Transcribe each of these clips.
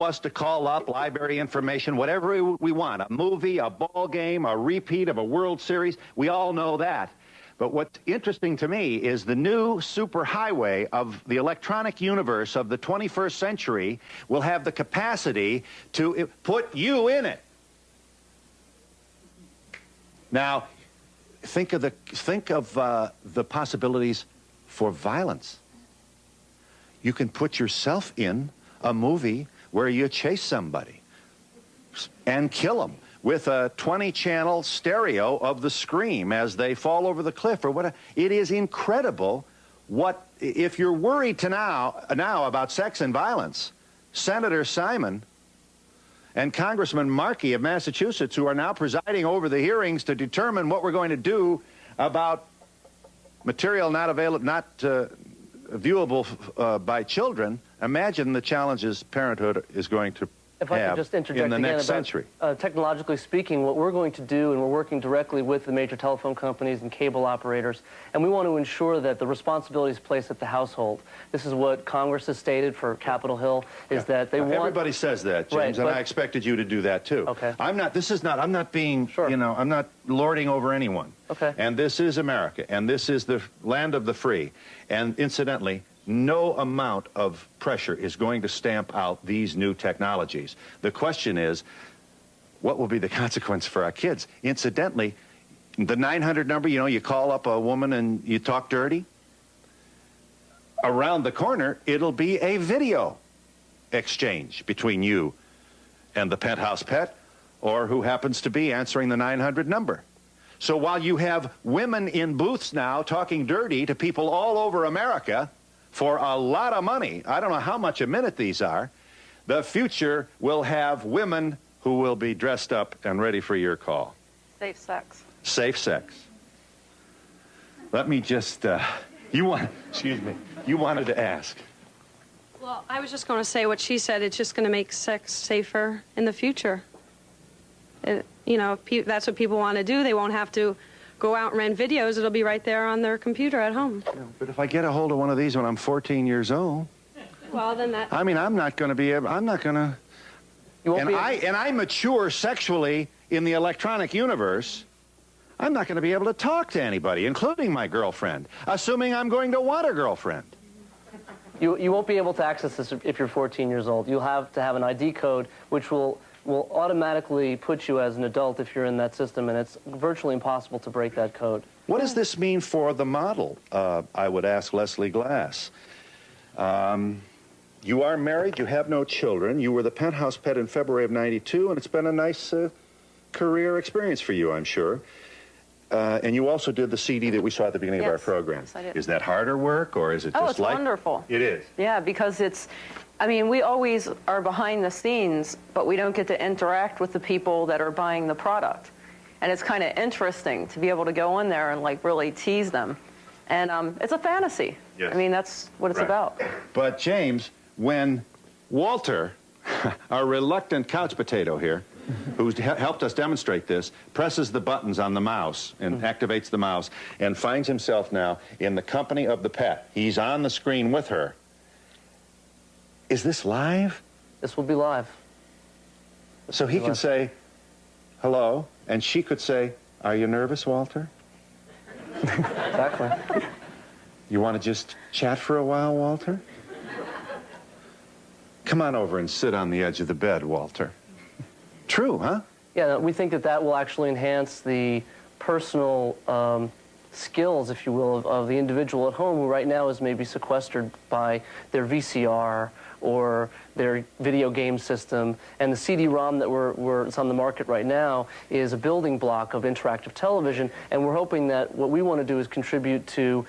us to call up library information, whatever we want, a movie, a ball game, a repeat of a World Series. We all know that. But what's interesting to me is the new superhighway of the electronic universe of the 21st century will have the capacity to put you in it. Now, think of the possibilities for violence. You can put yourself in a movie where you chase somebody and kill them with a 20-channel stereo of the scream as they fall over the cliff or whatever. It is incredible what, if you're worried now about sex and violence, Senator Simon and Congressman Markey of Massachusetts, who are now presiding over the hearings to determine what we're going to do about material not viewable by children, imagine the challenges parenthood is going to If I could just interject in the again next about, century. Technologically speaking, what we're going to do, and we're working directly with the major telephone companies and cable operators, and we want to ensure that the responsibility is placed at the household. This is what Congress has stated for Capitol Hill, is that they want... Everybody says that, James, and I expected you to do that too. Okay. I'm not being, sure. I'm not lording over anyone. Okay. And this is America, and this is the land of the free. And incidentally, no amount of pressure is going to stamp out these new technologies. The question is, what will be the consequence for our kids? Incidentally, the 900 number, you call up a woman and you talk dirty. Around the corner, it'll be a video exchange between you and the Penthouse Pet, or who happens to be answering the 900 number. So while you have women in booths now talking dirty to people all over America, for a lot of money, I don't know how much a minute these are, the future will have women who will be dressed up and ready for your call. Safe sex. Safe sex. Let me just, excuse me, you wanted to ask. Well, I was just going to say what she said. It's just going to make sex safer in the future. If that's what people want to do. They won't have to go out and rent videos. It'll be right there on their computer at home. Yeah, but if I get a hold of one of these when I'm 14 years old, well, then that... I mean, I'm not going to be able, I'm not going to... And I mature sexually in the electronic universe, I'm not going to be able to talk to anybody, including my girlfriend, assuming I'm going to want a girlfriend. You won't be able to access this if you're 14 years old. You'll have to have an ID code, which will automatically put you as an adult if you're in that system, and it's virtually impossible to break that code. What does this mean for the model? I would ask Leslie Glass. You are married, you have no children, you were the Penthouse Pet in February of '92, and it's been a nice career experience for you, I'm sure. And you also did the CD that we saw at the beginning of our program. Yes, I did. Is that harder work, or is it just it's wonderful. It is. Yeah, because we always are behind the scenes, but we don't get to interact with the people that are buying the product. And it's kind of interesting to be able to go in there and really tease them. And it's a fantasy. Yes. I mean, that's what it's about. But James, when Walter, our reluctant couch potato here, who's helped us demonstrate this, presses the buttons on the mouse and activates the mouse and finds himself now in the company of the pet. He's on the screen with her. Is this live? This will be live. So he can say, hello, and she could say, are you nervous, Walter? Exactly. You want to just chat for a while, Walter? Come on over and sit on the edge of the bed, Walter. True, huh? Yeah, we think that will actually enhance the personal skills, if you will, of the individual at home who right now is maybe sequestered by their VCR or their video game system. And the CD-ROM that's on the market right now is a building block of interactive television, and we're hoping that what we want to do is contribute to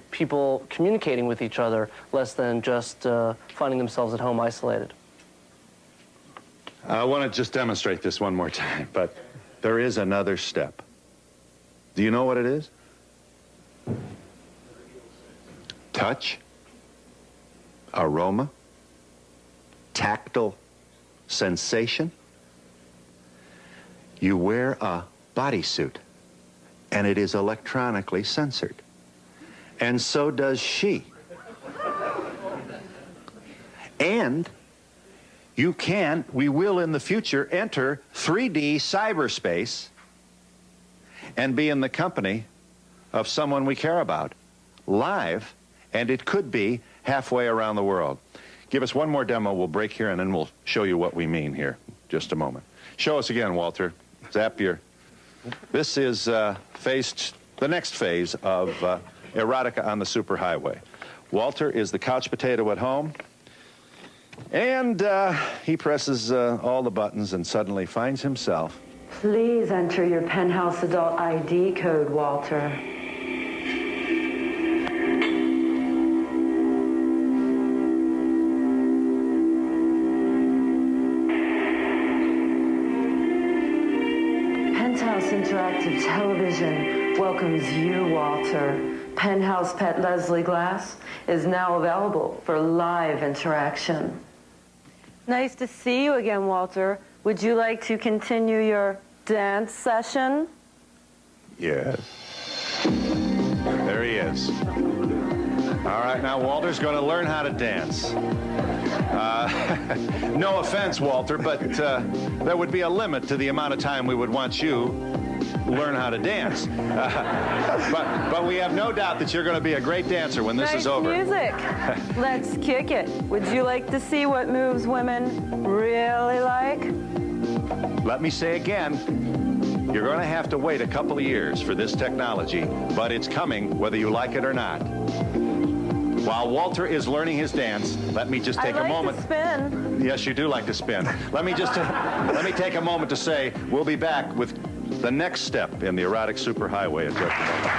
people communicating with each other less than just finding themselves at home isolated. I want to just demonstrate this one more time, but there is another step. Do you know what it is? Touch, aroma, tactile sensation. You wear a bodysuit, and it is electronically censored. And so does she. And we will in the future enter 3D cyberspace and be in the company of someone we care about, live, and it could be halfway around the world. Give us one more demo, we'll break here, and then we'll show you what we mean here. Just a moment. Show us again, Walter. Zap your... This is the next phase of erotica on the superhighway. Walter is the couch potato at home, and he presses all the buttons and suddenly finds himself. Please enter your Penthouse adult ID code, Walter. Penthouse Interactive Television welcomes you, Walter. Penthouse Pet Leslie Glass is now available for live interaction. Nice to see you again, Walter. Would you like to continue your dance session? Yes. There he is. All right, now Walter's going to learn how to dance. No offense, Walter, but there would be a limit to the amount of time we would want you learn how to dance. But we have no doubt that you're going to be a great dancer when this is over. Music. Let's kick it. Would you like to see what moves women really like? Let me say again, you're going to have to wait a couple of years for this technology, but it's coming whether you like it or not. While Walter is learning his dance, let me just take a moment. To spin. Yes, you do like to spin. Let me take a moment to say we'll be back with the next step in the erotic superhighway in just a moment.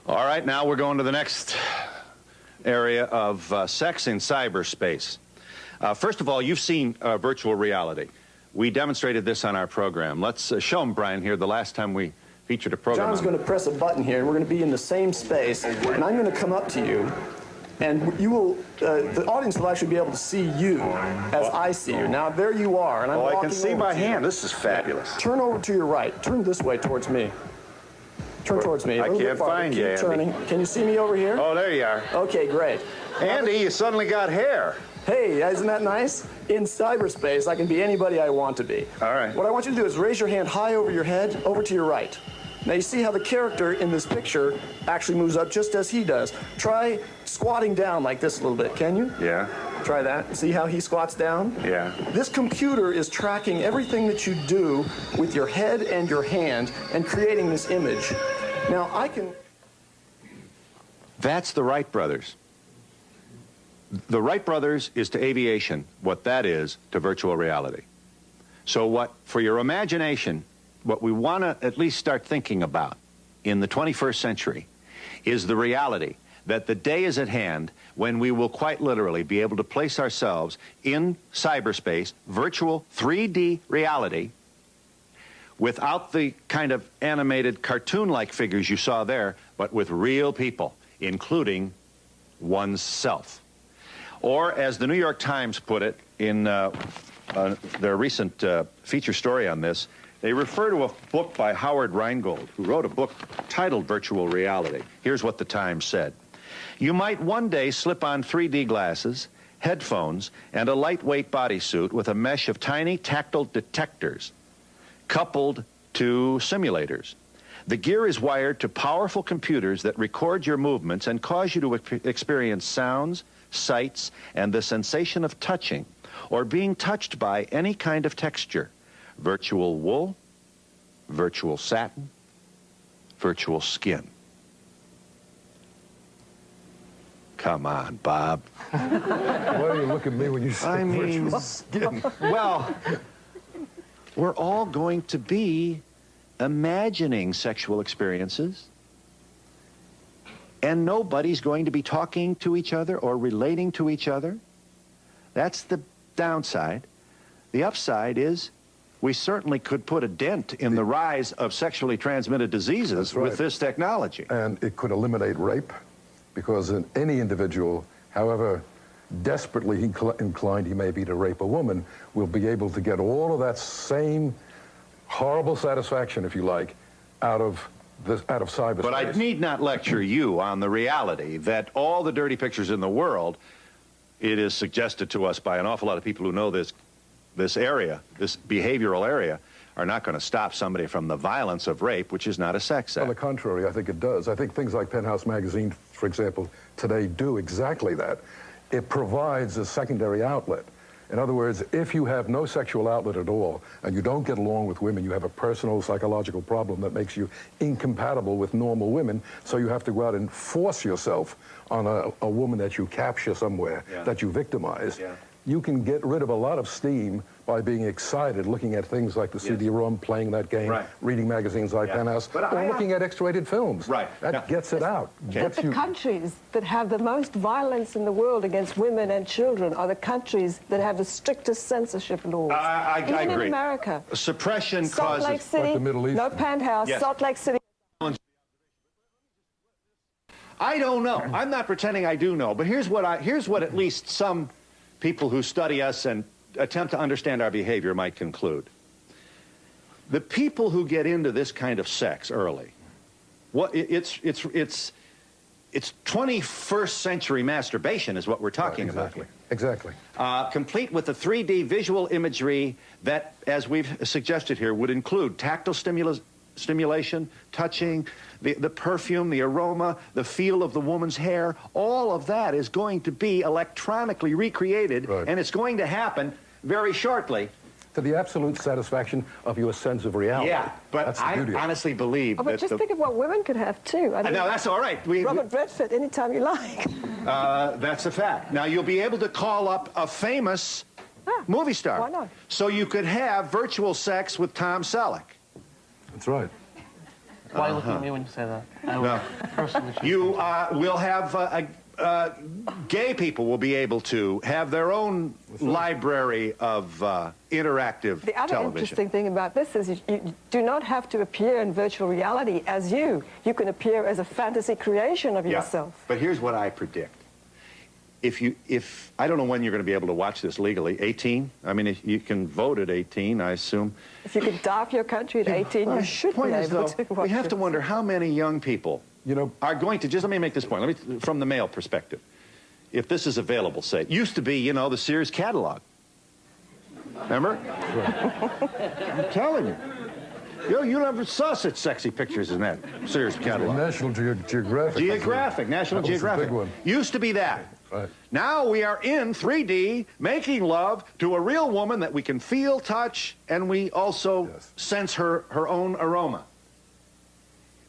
All right, now we're going to the next area of sex in cyberspace. First of all, you've seen virtual reality. We demonstrated this on our program. Let's show them, Brian, here, the last time we featured a program. John's going to press a button here, and we're going to be in the same space, and I'm going to come up to you, and you will, the audience will actually be able to see you as I see you. Now, there you are, and I'm walking I can see over my to you. hand. This is fabulous. Turn over to your right. Turn this way towards me. Turn towards me. I can't find you, Andy. Keep turning. Can you see me over here? Oh, there you are. Okay, great. Andy, you suddenly got hair. Hey, isn't that nice? In cyberspace, I can be anybody I want to be. All right. What I want you to do is raise your hand high over your head, over to your right. Now you see how the character in this picture actually moves up just as he does. Try squatting down like this a little bit, can you? Yeah. Try that. See how he squats down? Yeah. This computer is tracking everything that you do with your head and your hand and creating this image. Now I can... That's the Wright brothers. The Wright brothers is to aviation what that is to virtual reality. So what, for your imagination, what we want to at least start thinking about in the 21st century is the reality that the day is at hand when we will quite literally be able to place ourselves in cyberspace, virtual 3D reality, without the kind of animated cartoon-like figures you saw there, but with real people, including oneself. Or, as the New York Times put it in their recent feature story on this, they refer to a book by Howard Rheingold, who wrote a book titled Virtual Reality. Here's what the Times said. You might one day slip on 3D glasses, headphones, and a lightweight bodysuit with a mesh of tiny tactile detectors coupled to simulators. The gear is wired to powerful computers that record your movements and cause you to experience sounds, sights, and the sensation of touching or being touched by any kind of texture. Virtual wool, virtual satin, virtual skin. Come on, Bob. Why do you look at me when you say virtual skin? Well, we're all going to be imagining sexual experiences, and nobody's going to be talking to each other or relating to each other. That's the downside. The upside is we certainly could put a dent in the rise of sexually transmitted diseases with this technology. And it could eliminate rape, because in any individual, however desperately inclined he may be to rape a woman, will be able to get all of that same horrible satisfaction, if you like, out of cyberspace. But I need not lecture you on the reality that all the dirty pictures in the world, it is suggested to us by an awful lot of people who know this area, this behavioral area, are not going to stop somebody from the violence of rape, which is not a sex act. On the contrary, I think it does. I think things like Penthouse magazine, for example, today do exactly that. It provides a secondary outlet. In other words, if you have no sexual outlet at all and you don't get along with women, you have a personal psychological problem that makes you incompatible with normal women, so you have to go out and force yourself on a woman that you capture somewhere, that you victimize. You can get rid of a lot of steam by being excited, looking at things like the CD-ROM, playing that game, reading magazines like Penthouse, or looking at X-rated films. That gets it out. But the countries that have the most violence in the world against women and children are the countries that have the strictest censorship laws. I Even agree. in America. Suppression Salt Lake causes... City, like the Middle East. no Penthouse, Salt Lake City. I don't know. I'm not pretending I do know, but here's what at least some people who study us and attempt to understand our behavior might conclude. The people who get into this kind of sex early, it's 21st century masturbation is what we're talking about here. Exactly. Complete with the 3D visual imagery that, as we've suggested here, would include tactile stimulation, touching, the perfume, the aroma, the feel of the woman's hair. All of that is going to be electronically recreated, and it's going to happen very shortly. To the absolute satisfaction of your sense of reality. Yeah, but that's the I beauty honestly believe But just think of what women could have too. I mean, no, that's all right. Robert Redford, anytime you like. That's a fact. Now, you'll be able to call up a famous movie star. Why not? So you could have virtual sex with Tom Selleck. That's right. Why are you looking at me when you say that? No. You will have gay people will be able to have their own library of interactive The other television. interesting thing about this is you do not have to appear in virtual reality as you. You can appear as a fantasy creation of yourself. But here's what I predict. If I don't know when you're going to be able to watch this legally, 18? I mean, you can vote at 18, I assume. If you could die for your country at 18, you should be able to watch we have to wonder how many young people are going to, just let me make this point, from the male perspective. If this is available, say, it used to be, the Sears catalog. Remember? I'm telling you. You never saw such sexy pictures in that Sears catalog. National Geographic. National That was the Geographic. big one. Used to be that. Right. Now we are in 3D, making love to a real woman that we can feel, touch, and we also sense her own aroma.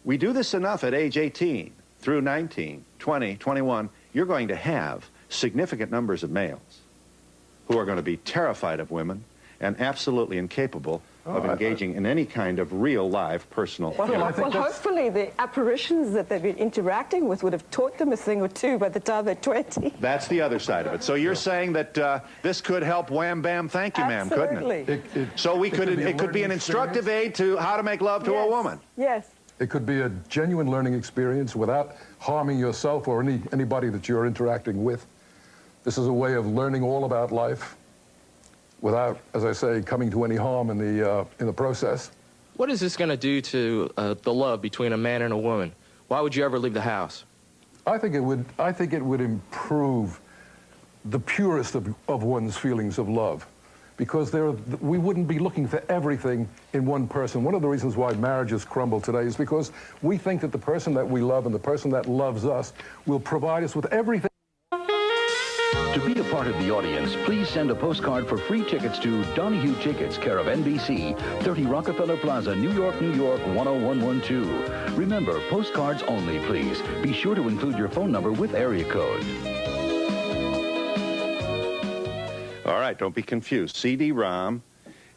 We do this enough at age 18 through 19, 20, 21, you're going to have significant numbers of males who are going to be terrified of women and absolutely incapable of engaging in any kind of real, live, personal... Well, hopefully the apparitions that they've been interacting with would have taught them a thing or two by the time they're 20. That's the other side of it. So you're saying that this could help wham, bam, thank you, ma'am, couldn't it? So it could be an instructive aid to how to make love to a woman. Yes. It could be a genuine learning experience without harming yourself or anybody that you're interacting with. This is a way of learning all about life without, as I say, coming to any harm in the process. What is this going to do to the love between a man and a woman? Why would you ever leave the house? I think it would improve the purest of one's feelings of love, because we wouldn't be looking for everything in one person. One of the reasons why marriages crumble today is because we think that the person that we love and the person that loves us will provide us with everything. To be a part of the audience, please send a postcard for free tickets to Donahue Tickets, care of NBC, 30 Rockefeller Plaza, New York, 10112. Remember, postcards only, please. Be sure to include your phone number with area code. All right, don't be confused. CD-ROM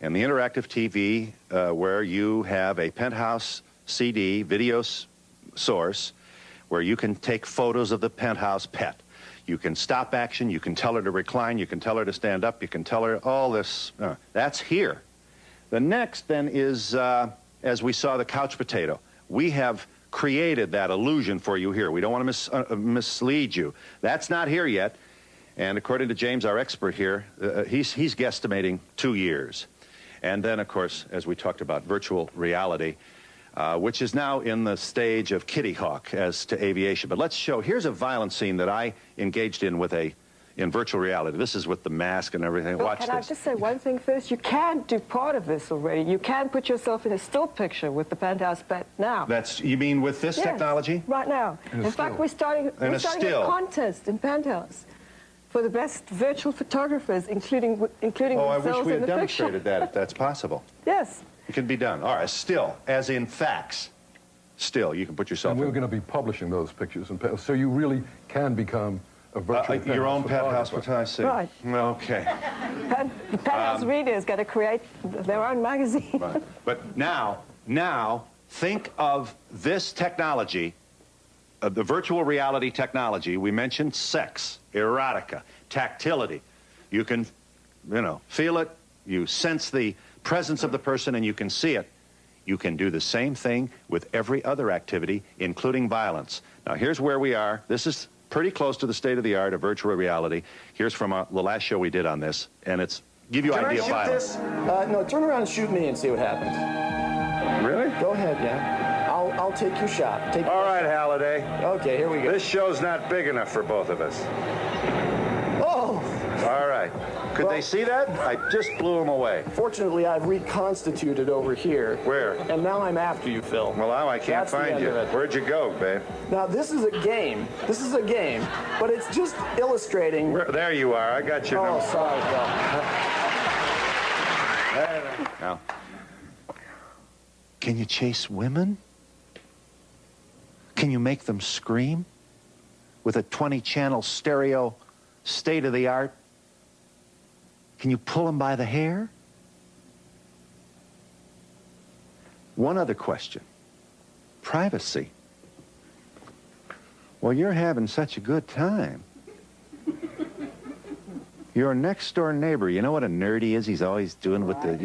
and the interactive TV where you have a Penthouse CD video source where you can take photos of the Penthouse pet. You can stop action, you can tell her to recline, you can tell her to stand up, you can tell her all this. That's here. The next then is, as we saw, the couch potato. We have created that illusion for you here. We don't want to mislead you. That's not here yet. And according to James, our expert here, he's guesstimating 2 years. And then, of course, as we talked about, virtual reality, which is now in the stage of Kitty Hawk as to aviation. But let's show, here's a violent scene that I engaged in in virtual reality. This is with the mask and everything. Well, Watch can I this. just say one thing first? You can do part of this already. You can put yourself in a still picture with the Penthouse Pet now. You mean with this Yes, technology? right now. In fact, we're starting a contest in Penthouse for the best virtual photographers, including Oh, I wish themselves we in had the demonstrated picture. that, if that's possible. Yes. It can be done. All right, still, as in facts, still, you can put yourself And we're in. going to be publishing those pictures, so you really can become a virtual your own penthouse photographer. Right. Okay. The Penthouse readers got to create their own magazine. Right. But now, think of this technology, the virtual reality technology. We mentioned sex, erotica, tactility. You can, feel it. You sense the presence of the person, and you can see it. You can do the same thing with every other activity, including violence. Now, here's where we are. This is pretty close to the state of the art of virtual reality. Here's from the last show we did on this, and it's give you idea of violence. No, turn around and shoot me and see what happens. Really? Go ahead, yeah. I'll take your shot. All right, Halliday. Okay, here we go. This show's not big enough for both of us. Oh! All right. Could they see that? I just blew them away. Fortunately, I've reconstituted over here. Where? And now I'm after you, Phil. Well, now I can't That's the find end you. of it. Where'd you go, babe? Now, this is a game. This is a game, but it's just illustrating. There you are. I got your Oh, number. sorry, Phil. Now, can you chase women? Can you make them scream with a 20-channel stereo, state-of-the-art? Can you pull them by the hair? One other question. Privacy. Well, you're having such a good time. Your next-door neighbor, you know what a nerd he is? He's always doing with the,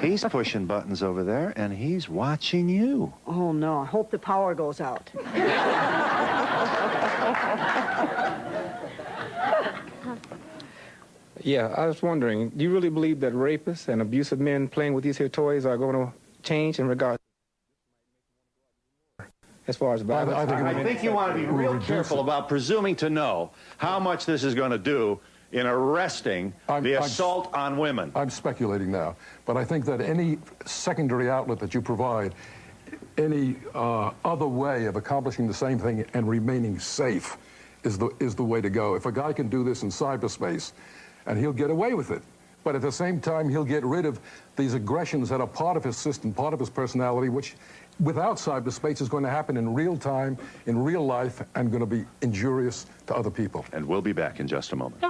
He's pushing buttons over there, and he's watching you. Oh, no. I hope the power goes out. Yeah, I was wondering, do you really believe that rapists and abusive men playing with these here toys are going to change in regards as far as violence? I think you want to be real careful about presuming to know how much this is going to do in arresting the assault on women. I'm speculating now, but I think that any secondary outlet that you provide, any other way of accomplishing the same thing and remaining safe is the way to go. If a guy can do this in cyberspace, and he'll get away with it, but at the same time, he'll get rid of these aggressions that are part of his system, part of his personality, which without cyberspace is going to happen in real time, in real life, and going to be injurious to other people. And we'll be back in just a moment.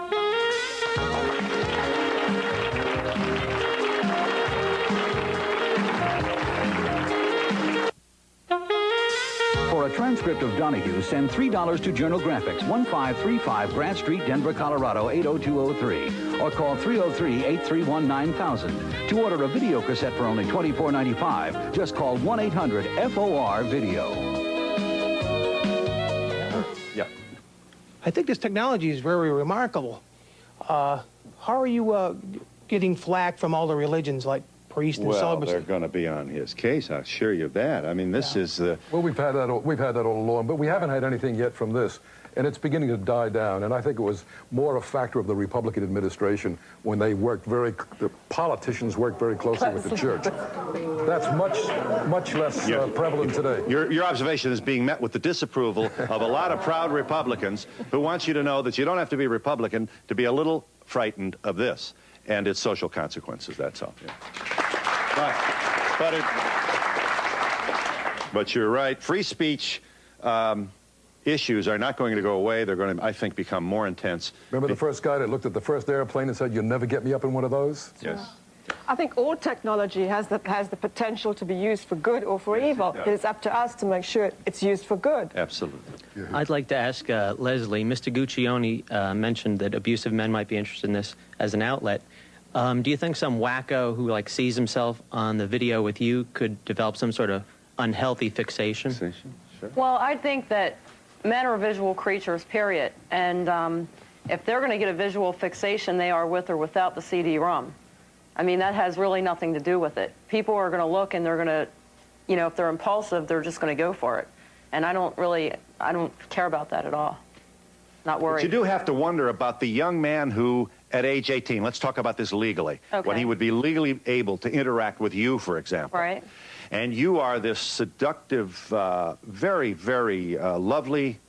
For a transcript of Donahue, send $3 to Journal Graphics, 1535 Grant Street, Denver, Colorado, 80203. Or call 303-831-9000. To order a video cassette for only $24.95, just call 1-800-FOR-VIDEO. Yep. I think this technology is very remarkable. How are you getting flack from all the religions like priests and Well, celibacy? they're going to be on his case, I assure you of that. I mean, this is the... Well, we've had that all along, but we haven't had anything yet from this, and it's beginning to die down. And I think it was more a factor of the Republican administration when they the politicians worked very closely with the church. That's much less prevalent today. Your observation is being met with the disapproval of a lot of proud Republicans who want you to know that you don't have to be Republican to be a little frightened of this and its social consequences, that's all. Yeah. But you're right. Free speech issues are not going to go away. They're going to, I think, become more intense. Remember the first guy that looked at the first airplane and said, "You'll never get me up in one of those"? Yes. I think all technology has the potential to be used for good or for evil. It's up to us to make sure it's used for good. Absolutely. I'd like to ask Leslie, Mr. Guccione mentioned that abusive men might be interested in this as an outlet. Do you think some wacko who sees himself on the video with you could develop some sort of unhealthy fixation? Sure. Well, I think that men are visual creatures, period. And if they're going to get a visual fixation, they are with or without the CD-ROM. I mean, that has really nothing to do with it. People are going to look and they're going to, you know, if they're impulsive, they're just going to go for it. And I don't care about that at all. Not worried. But you do have to wonder about the young man who, at age 18, let's talk about this legally, when he would be legally able to interact with you, for example. Right. And you are this seductive, very, very lovely,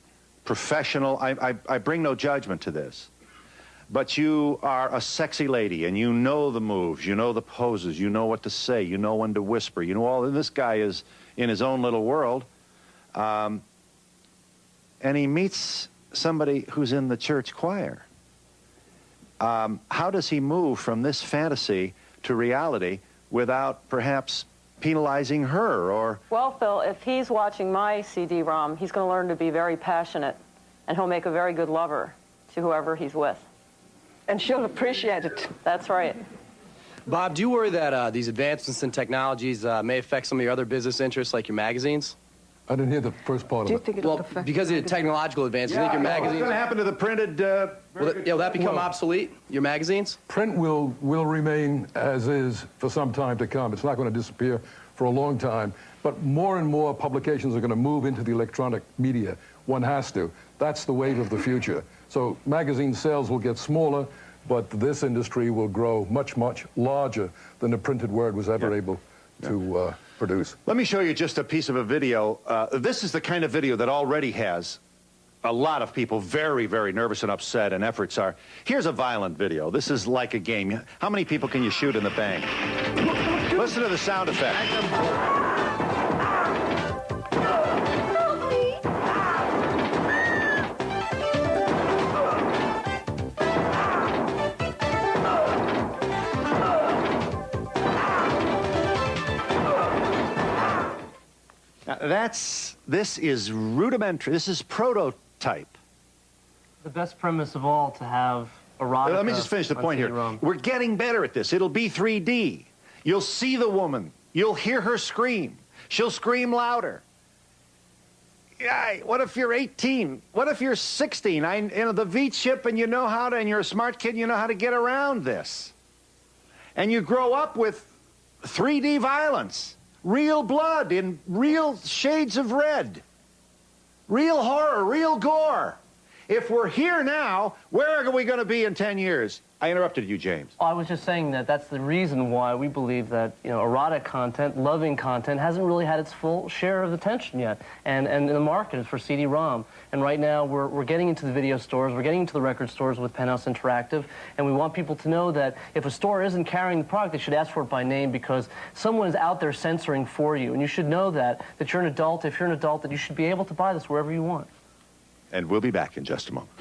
professional. I bring no judgment to this. But you are a sexy lady, and you know the moves, you know the poses, you know what to say, you know when to whisper, you know all. And this guy is in his own little world. And he meets somebody who's in the church choir. How does he move from this fantasy to reality without perhaps penalizing her or... Well, Phil, if he's watching my CD-ROM, he's going to learn to be very passionate, and he'll make a very good lover to whoever he's with. And she'll appreciate it. That's right. Bob, do you worry that these advancements in technologies may affect some of your other business interests, like your magazines? I didn't hear the first part of it. Well, because of the technological advances, you think your magazines... What's going to happen to the printed... will that become obsolete, your magazines? Print will remain as is for some time to come. It's not going to disappear for a long time. But more and more publications are going to move into the electronic media. One has to. That's the wave of the future. So magazine sales will get smaller, but this industry will grow much, much larger than the printed word was ever able to produce. Let me show you just a piece of a video. This is the kind of video that already has a lot of people very, very nervous and upset, and efforts are... Here's a violent video. This is like a game. How many people can you shoot in the bank? Listen to the sound effect. This is rudimentary. This is prototype. The best premise of all to have erotica. Let me just finish the point here. We're getting better at this. It'll be 3D. You'll see the woman. You'll hear her scream. She'll scream louder. Yeah, what if you're 18? What if you're 16? You know, the V chip, and you know how to, and you're a smart kid, you know how to get around this. And you grow up with 3D violence. Real blood in real shades of red. Real horror, real gore. If we're here now, where are we going to be in 10 years? I interrupted you, James. I was just saying that that's the reason why we believe that, you know, erotic content, loving content, hasn't really had its full share of attention yet. And the market is for CD-ROM. And right now, we're getting into the video stores, we're getting into the record stores with Penthouse Interactive, and we want people to know that if a store isn't carrying the product, they should ask for it by name, because someone is out there censoring for you. And you should know that you're an adult. If you're an adult, that you should be able to buy this wherever you want. And we'll be back in just a moment.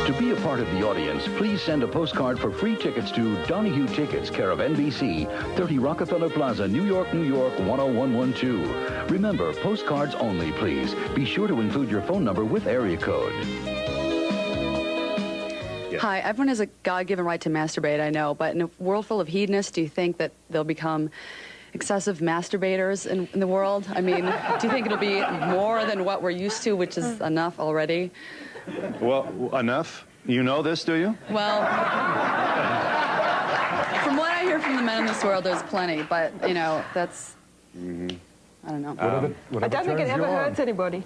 To be a part of the audience, please send a postcard for free tickets to Donahue Tickets, care of NBC, 30 Rockefeller Plaza, New York, New York, 10112. Remember, postcards only, please. Be sure to include your phone number with area code. Hi, everyone has a God-given right to masturbate, I know, but in a world full of hedonists, do you think that they'll become excessive masturbators in the world? I mean, do you think it'll be more than what we're used to, which is enough already? Well, enough? You know this, do you? Well, from what I hear from the men in this world, there's plenty, but, you know, that's, I don't know. I don't think it ever hurts anybody.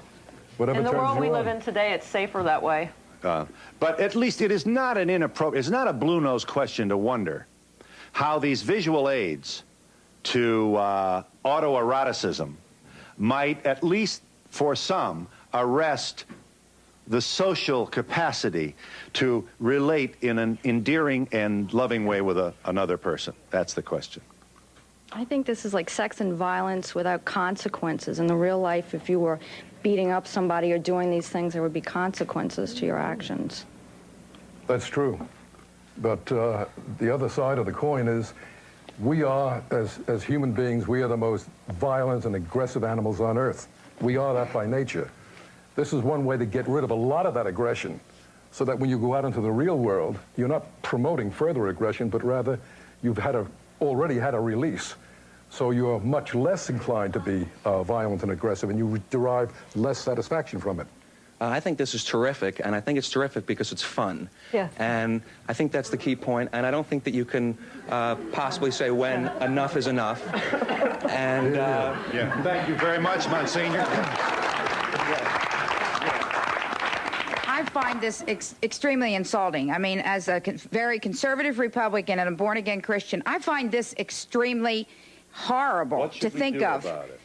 In the world we live in today, it's safer that way. But at least it is not an inappropriate, it's not a blue-nosed question to wonder how these visual aids to autoeroticism might, at least for some, arrest the social capacity to relate in an endearing and loving way with another person. That's the question. I think this is like sex and violence without consequences. In the real life, if you were beating up somebody or doing these things, there would be consequences to your actions. That's true. But the other side of the coin is we are, as human beings, we are the most violent and aggressive animals on Earth. We are that by nature. This is one way to get rid of a lot of that aggression, so that when you go out into the real world, you're not promoting further aggression, but rather you've already had a release. So you're much less inclined to be violent and aggressive, and you derive less satisfaction from it. I think this is terrific, and I think it's terrific because it's fun. Yes. And I think that's the key point, and I don't think that you can possibly say when enough is enough. And yeah. Thank you very much, Monsignor. I find this extremely insulting. I mean, as a very conservative Republican and a born-again Christian, I find this extremely horrible to think of. About it?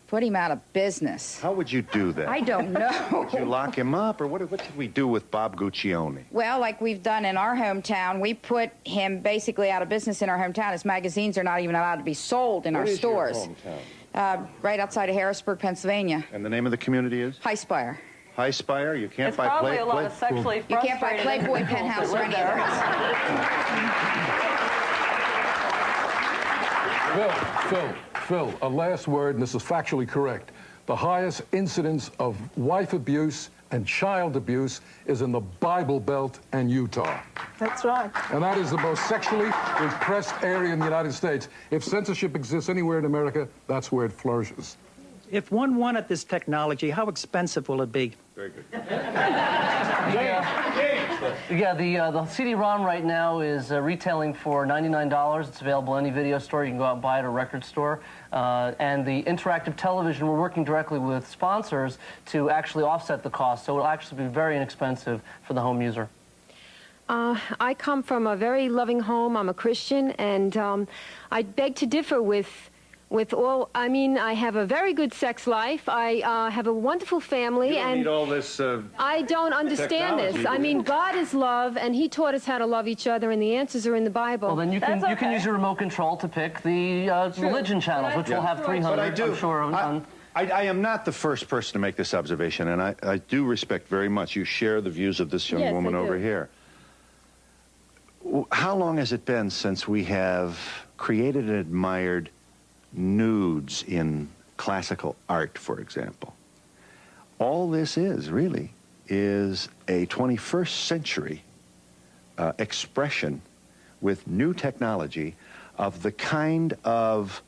Put him out of business. How would you do that? I don't know. Would you lock him up, or what should we do with Bob Guccione? Well, like we've done in our hometown, we put him basically out of business in our hometown. His magazines are not even allowed to be sold in our stores. What is your hometown? Right outside of Harrisburg, Pennsylvania. And the name of the community is? High Spire. High Spire? You can't It's buy probably a lot of sexually You can't buy frustrated Playboy, individuals Penthouse, or that any live of there. Phil, a last word, and this is factually correct. The highest incidence of wife abuse and child abuse is in the Bible Belt and Utah. That's right. And that is the most sexually repressed area in the United States. If censorship exists anywhere in America, that's where it flourishes. If one wanted this technology, how expensive will it be? Very good. Yeah, the CD-ROM right now is retailing for $99. It's available in any video store. You can go out and buy it at a record store. And the interactive television, we're working directly with sponsors to actually offset the cost. So it'll actually be very inexpensive for the home user. I come from a very loving home. I'm a Christian, and I beg to differ with all. I mean, I have a very good sex life. I have a wonderful family, You don't and need all this. I don't understand this. I mean, God is love, and He taught us how to love each other, and the answers are in the Bible. Well, then you can use your remote control to pick the religion channels, which will have 300. But I do. I'm sure. I am not the first person to make this observation, and I do respect very much. You share the views of this young Yes, woman I do. over here. How long has it been since we have created and admired nudes in classical art, for example? All this really is a 21st century expression with new technology of the kind of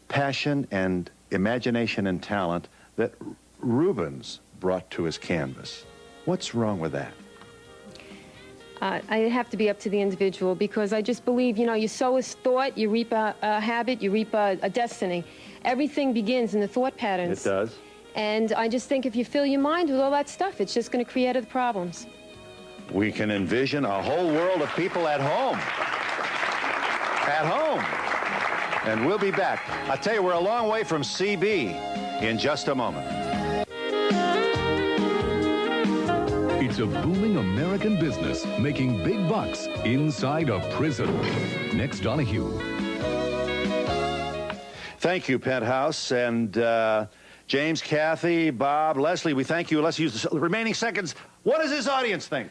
passion and imagination and talent that Rubens brought to his canvas. What's wrong with that? I have to be up to the individual, because I just believe, you sow a thought, you reap a habit, you reap a destiny. Everything begins in the thought patterns. It does. And I just think if you fill your mind with all that stuff, it's just going to create other problems. We can envision a whole world of people at home. At home. And we'll be back. I'll tell you, we're a long way from CB in just a moment. It's a booming American business making big bucks inside a prison. Next, Donahue. Thank you, Penthouse. And James, Kathy, Bob, Leslie, we thank you. Let's use the remaining seconds. What does this audience think?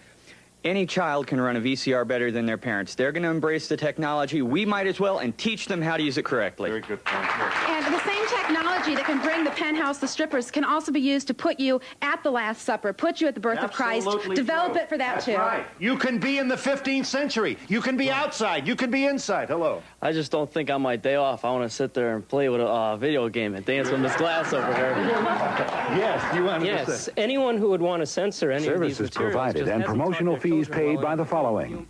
Any child can run a VCR better than their parents. They're going to embrace the technology. We might as well, and teach them how to use it correctly. Very good point. And the same technology that can bring the penthouse, the strippers, can also be used to put you at the Last Supper, put you at the birth of Christ, develop it for that That's too. Right. You can be in the 15th century. You can be outside. You can be inside. Hello. I just don't think on my day off I want to sit there and play with a video game and dance with Miss Glass over here. Yes, you want to Yes, anyone who would want to censor any of these Services materials provided just and hasn't promotional taught their fees children paid well by the enough. following.